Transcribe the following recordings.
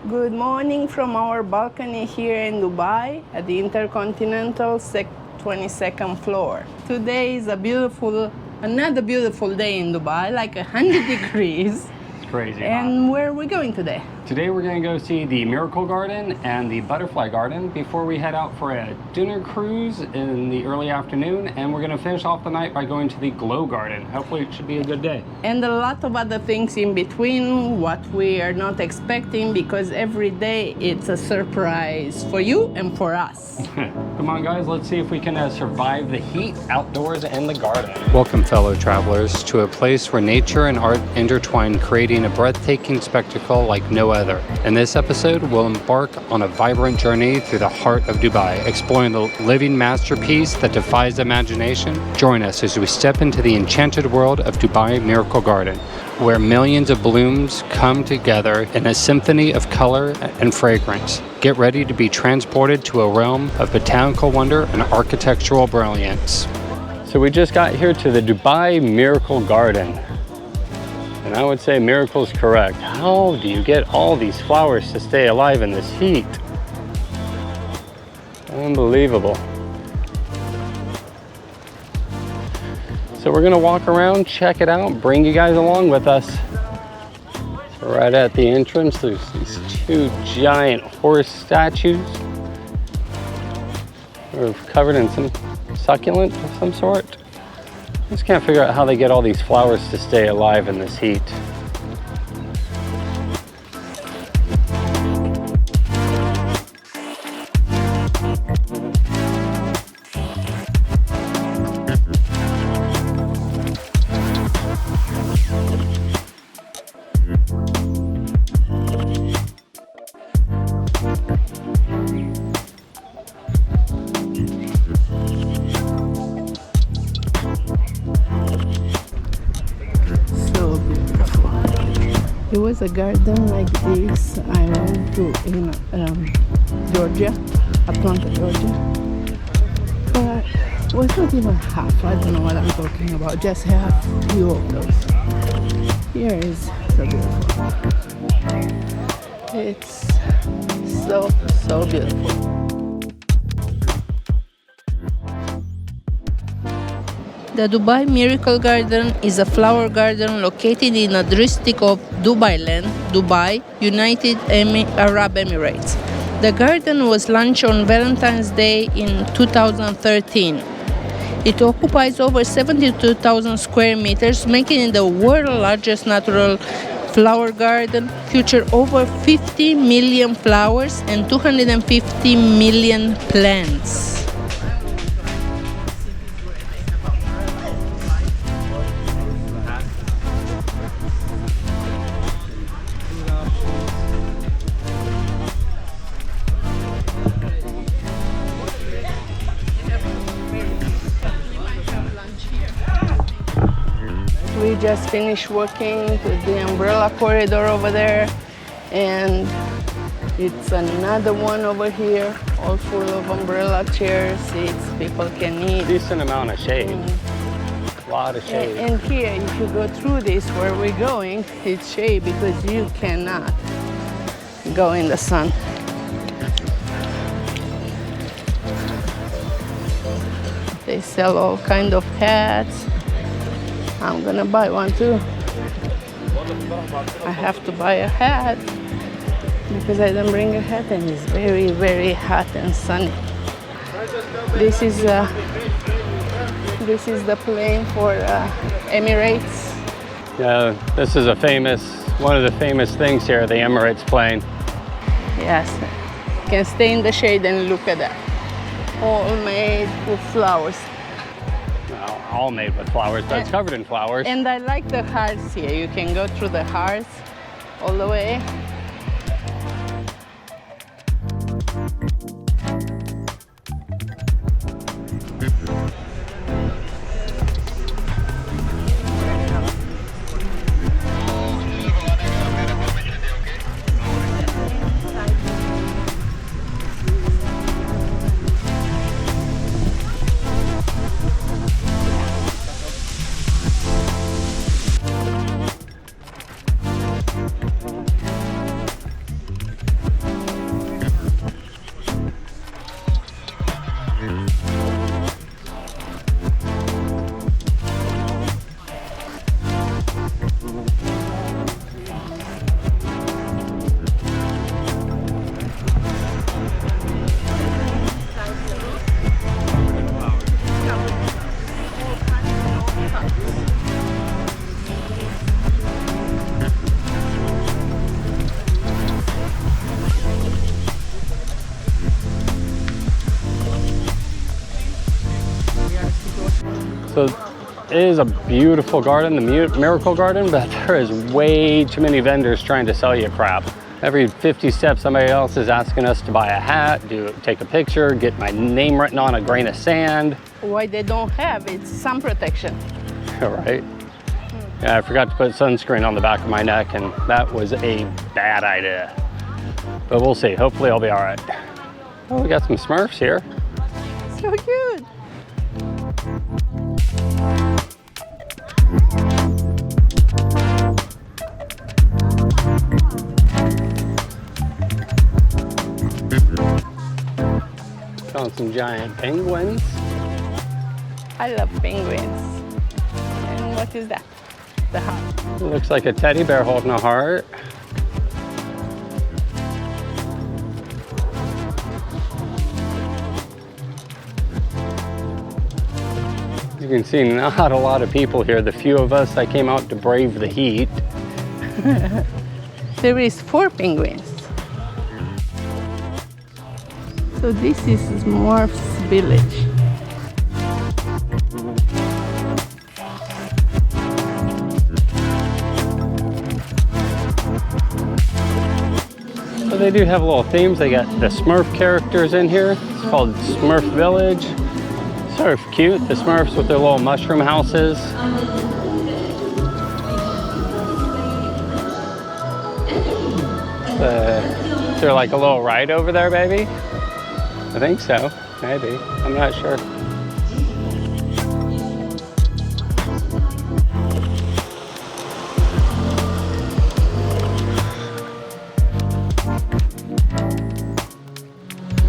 Good morning from our balcony here in Dubai at the Intercontinental 22nd floor. Today is another beautiful day in Dubai, like 100 degrees. It's crazy And hot. where are we going today? Today we're going to go see the Miracle Garden and the Butterfly Garden before we head out for a dinner cruise in the early afternoon, and we're going to finish off the night by going to the Glow Garden. Hopefully it should be a good day. And a lot of other things in between, what we are not expecting, because every day it's a surprise for you and for us. Come on guys, let's see if we can survive the heat outdoors and the garden. Welcome fellow travelers to a place where nature and art intertwine, creating a breathtaking spectacle like no other. In this episode, we'll embark on a vibrant journey through the heart of Dubai, exploring the living masterpiece that defies imagination. Join us as we step into the enchanted world of Dubai Miracle Garden, where millions of blooms come together in a symphony of color and fragrance. Get ready to be transported to a realm of botanical wonder and architectural brilliance. So we just got here to the Dubai Miracle Garden. And I would say miracle's correct. How do you get all these flowers to stay alive in this heat? Unbelievable. So we're gonna walk around, check it out, bring you guys along with us. So right at the entrance, there's these two giant horse statues. They're covered in some succulent of some sort. I just can't figure out how they get all these flowers to stay alive in this heat. There was a garden like this I went to in Georgia, Atlanta, Georgia. But it was not even half. I don't know what I'm talking about. Just half few of those. Here is so beautiful. It's so beautiful. The Dubai Miracle Garden is a flower garden located in the district of Dubai Land, Dubai, United Arab Emirates. The garden was launched on Valentine's Day in 2013. It occupies over 72,000 square meters, making it the world's largest natural flower garden, featuring over 50 million flowers and 250 million plants. We just finished working with the umbrella corridor over there, and it's another one over here, all full of umbrella chairs, seats, people can eat. Decent amount of shade. A lot of shade. And here, if you go through this where we're going, it's shade because you cannot go in the sun. They sell all kind of hats. I'm gonna buy one too. I have to buy a hat because I didn't bring a hat and it's very, very hot and sunny. This is the plane for Emirates. Yeah, this is one of the famous things here, the Emirates plane. Yes, you can stay in the shade and look at that. All made with flowers. Well, all made with flowers, but it's covered in flowers. And I like the hearts here. You can go through the hearts all the way. So it is a beautiful garden, the Miracle Garden, but there is way too many vendors trying to sell you crap. Every 50 steps, somebody else is asking us to buy a hat, take a picture, get my name written on a grain of sand. Why they don't have it's sun protection. Right? Yeah, I forgot to put sunscreen on the back of my neck, and that was a bad idea. But we'll see. Hopefully I'll be all right. Oh, we got some Smurfs here. So cute. Found some giant penguins. I love penguins. And what is that? The heart. It looks like a teddy bear holding a heart. You can see not a lot of people here. The few of us that came out to brave the heat. There is 4 penguins. So this is Smurf's village. So they do have little themes. They got the Smurf characters in here. It's called Smurf Village. Sort of cute, the Smurfs with their little mushroom houses. Is there like a little ride over there, baby? I think so, maybe. I'm not sure.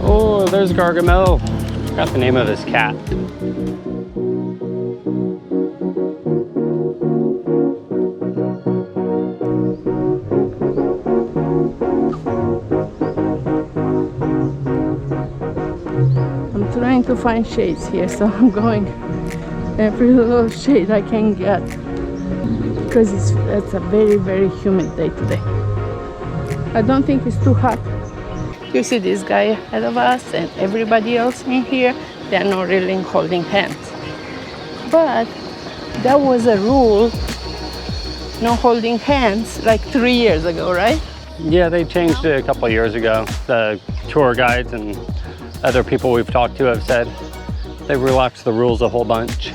Oh, there's Gargamel. Forgot the name of his cat. I'm trying to find shades here, so I'm going every little shade I can get because it's a very, very humid day today. I don't think it's too hot. You see this guy ahead of us and everybody else in here, they're not really holding hands. But that was a rule, no holding hands, like 3 years ago, right? Yeah, they changed it a couple of years ago. The tour guides and other people we've talked to have said they relaxed the rules a whole bunch.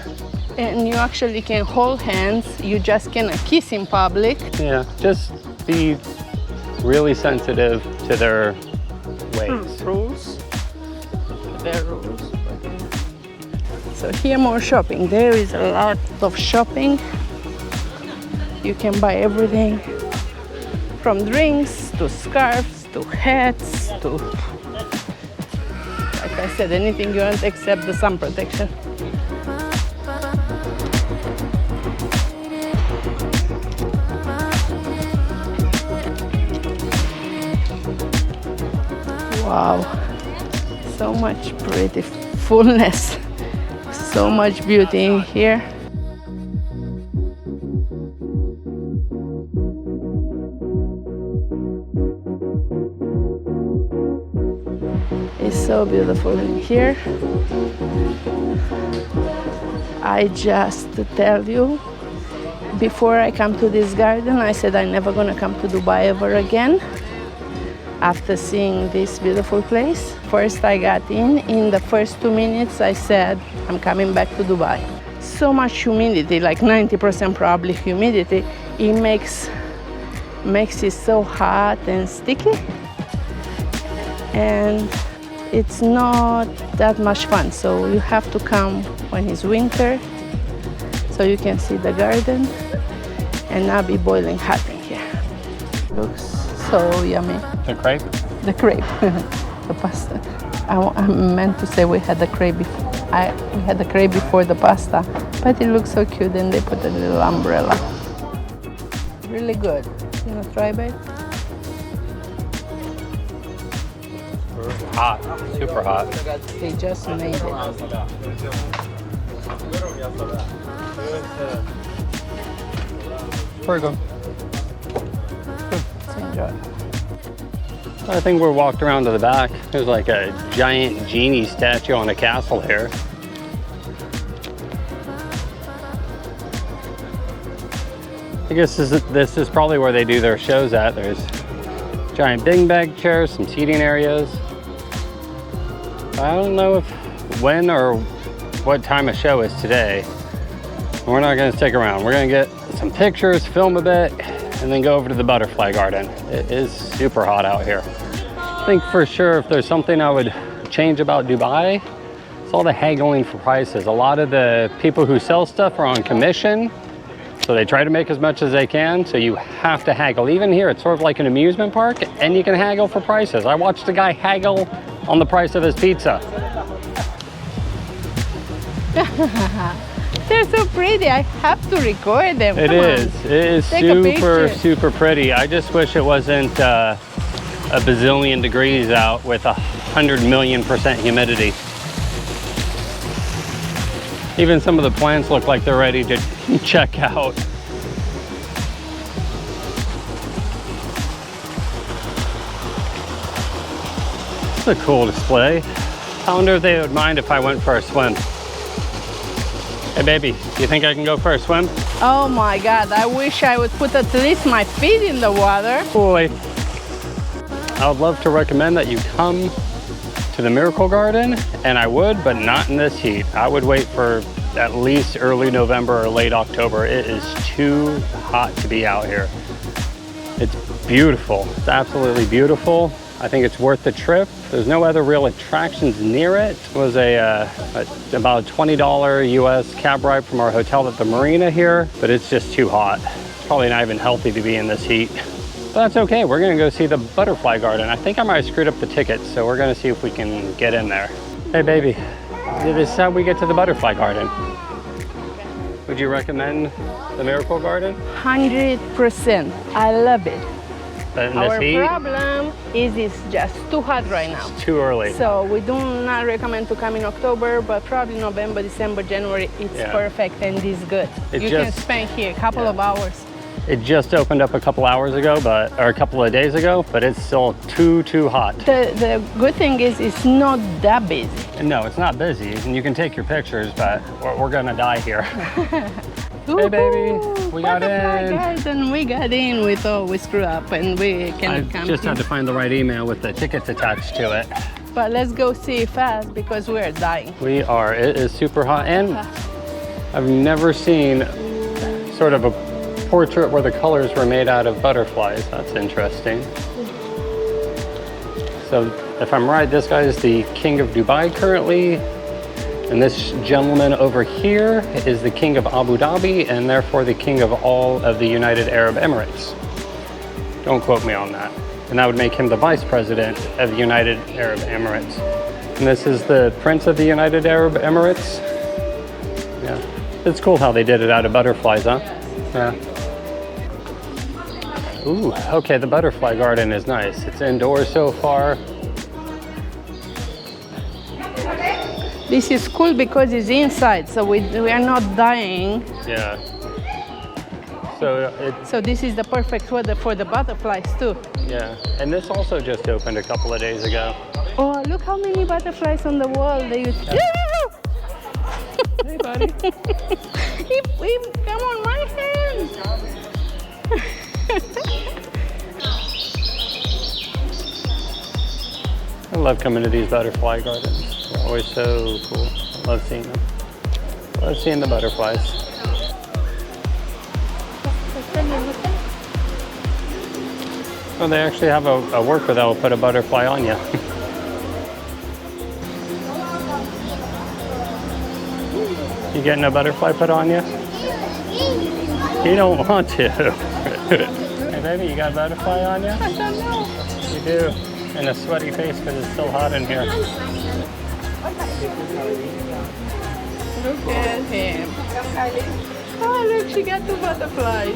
And you actually can hold hands, you just cannot kiss in public. Yeah, just be really sensitive to their ways. Rules. Their rules. So here more shopping. There is a lot of shopping. You can buy everything from drinks to scarves to hats to, like I said, anything you want except the sun protection. Wow, so much pretty fullness, so much beauty in here. It's so beautiful in here. I just tell you, before I come to this garden, I said I'm never gonna come to Dubai ever again. After seeing this beautiful place, first I got in the first 2 minutes I said, I'm coming back to Dubai. So much humidity, like 90% probably humidity, it makes it so hot and sticky. And it's not that much fun, so you have to come when it's winter, so you can see the garden and not be boiling hot in here. Looks so yummy. The crepe? The crepe, the pasta. I meant to say we had the crepe before. We had the crepe before the pasta, but it looks so cute, and they put a little umbrella. Really good. You wanna try, babe? Hot, super hot. They just made it. Very good. Let's enjoy. I think we're walked around to the back. There's like a giant genie statue on a castle here. I guess this is probably where they do their shows at. There's giant beanbag chairs, some seating areas. I don't know when or what time a show is today. We're not gonna stick around. We're gonna get some pictures, film a bit, and then go over to the butterfly garden. It is super hot out here. I think for sure if there's something I would change about Dubai, it's all the haggling for prices. A lot of the people who sell stuff are on commission, so they try to make as much as they can, so you have to haggle. Even here, it's sort of like an amusement park, and you can haggle for prices. I watched a guy haggle on the price of his pizza. They're so pretty. I have to record them. It is Take a super, picture. super pretty. I just wish it wasn't a bazillion degrees out with 100,000,000% humidity. Even some of the plants look like they're ready to check out. It's a cool display. I wonder if they would mind if I went for a swim. Hey baby, do you think I can go for a swim? Oh my God, I wish I would put at least my feet in the water. Boy, I would love to recommend that you come to the Miracle Garden, and I would, but not in this heat. I would wait for at least early November or late October. It is too hot to be out here. It's beautiful. It's absolutely beautiful. I think it's worth the trip. There's no other real attractions near it. It was about a $20 US cab ride from our hotel at the marina here, but it's just too hot. It's probably not even healthy to be in this heat. But that's okay, we're gonna go see the butterfly garden. I think I might have screwed up the tickets, so we're gonna see if we can get in there. Hey baby, this is how we get to the butterfly garden. Would you recommend the Miracle Garden? 100%. I love it. But in Our this heat, problem is it's just too hot right now. it's too early. So we do not recommend to come in October, but probably November, December, January, it's perfect and it's good. You can spend here a couple of hours. It just opened up a couple hours ago, or a couple of days ago, but it's still too hot. The good thing is it's not that busy. And no, it's not busy, and you can take your pictures, but we're gonna die here. Hey baby, we got in. Garden, we got in. We thought we screwed up and we cannot come I just had to find the right email with the tickets attached to it. But let's go see fast because we are dying. We are. It is super hot, and I've never seen sort of a portrait where the colors were made out of butterflies. That's interesting. So if I'm right, this guy is the king of Dubai currently. And this gentleman over here is the king of Abu Dhabi and therefore the king of all of the United Arab Emirates. Don't quote me on that. And that would make him the vice president of the United Arab Emirates. And this is the prince of the United Arab Emirates. Yeah, it's cool how they did it out of butterflies, huh? Yeah. Ooh, okay, the butterfly garden is nice. It's indoors so far. This is cool because it's inside, so we are not dying. Yeah. So this is the perfect weather for the butterflies too. Yeah, and this also just opened a couple of days ago. Oh, look how many butterflies on the wall. They use. Hey, buddy. Come on, my hand. I love coming to these butterfly gardens. They're always so cool. I love seeing them. I love seeing the butterflies. Oh, they actually have a worker that will put a butterfly on you. You getting a butterfly put on you? You don't want to. Hey baby, you got a butterfly on you? I don't know. You do. And a sweaty face because it's still hot in here. Look at him. Oh, look, she got two butterflies.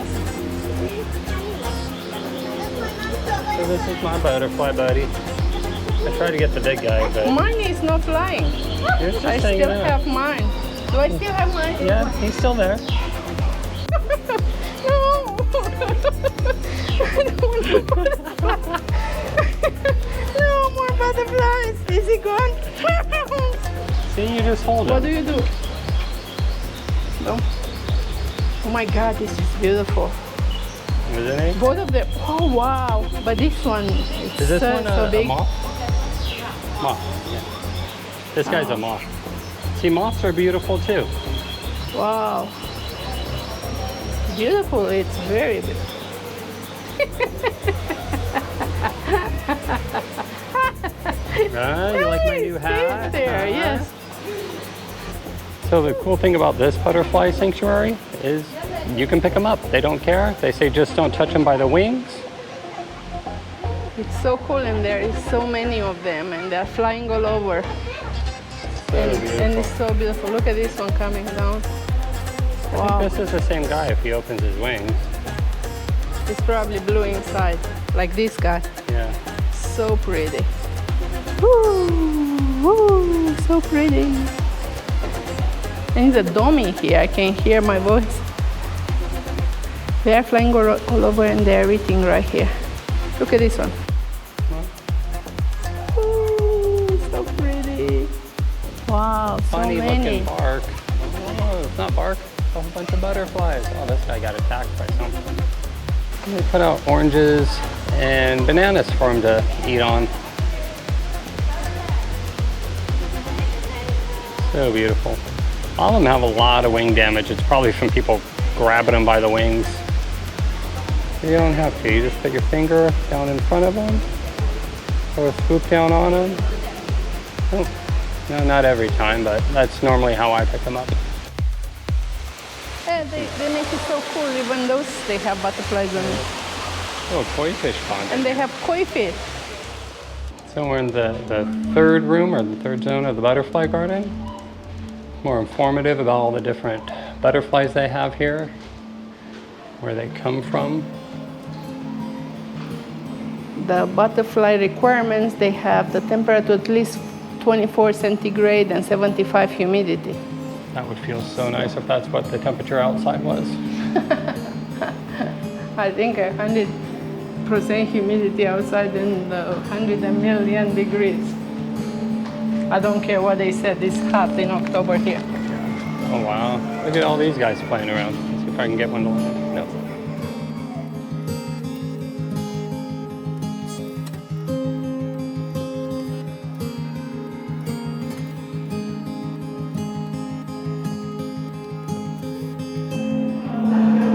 So this is my butterfly buddy. I tried to get the big guy, but Mine is not flying. you're just I hanging still out. have mine. Do I still have mine? Yeah, he's still there. No! I don't want to butterfly. No more butterflies. Is he gone? See, you just hold What it. do you do? No. Oh my God, this is beautiful. isn't he? Both of them. Oh wow! But this one Is this so, one so a big. moth? Moth, yeah. This guy's a moth. See, moths are beautiful too. Wow! Beautiful. It's very beautiful. You like my new hat? There, yes. So the cool thing about this butterfly sanctuary is you can pick them up. They don't care. They say just don't touch them by the wings. It's so cool, and there is so many of them, and they're flying all over. And it's so beautiful. Look at this one coming down. Wow. I think this is the same guy if he opens his wings. It's probably blue inside, like this guy. Yeah. So pretty. Woo, woo, so pretty. And it's a dummy here. I can hear my voice. They are flying all over, and they're eating right here. Look at this one. Ooh, so pretty. Wow, so Funny many. looking bark. Oh, it's not bark. It's a whole bunch of butterflies. Oh, this guy got attacked by something. They put out oranges and bananas for him to eat on. So beautiful. All of them have a lot of wing damage. It's probably from people grabbing them by the wings. You don't have to. You just put your finger down in front of them, or swoop down on them. Oh, no, not every time, but that's normally how I pick them up. Yeah, they make it so cool. Even those, they have butterflies on it. Oh, koi fish pond. And they have koi fish. So we're in the third room, or the third zone of the butterfly garden. More informative about all the different butterflies they have here, where they come from. The butterfly requirements, they have the temperature at least 24 centigrade and 75 humidity. That would feel so nice if that's what the temperature outside was. I think 100% humidity outside and 100 million degrees. I don't care what they said, it's hot in October here. Oh wow, look at all these guys playing around. Let's see if I can get one to land. No.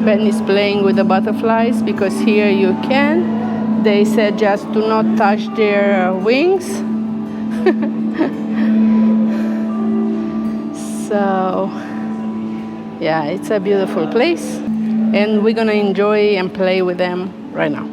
Ben is playing with the butterflies because here you can. They said just do not touch their wings. So, yeah, it's a beautiful place, and we're gonna enjoy and play with them right now.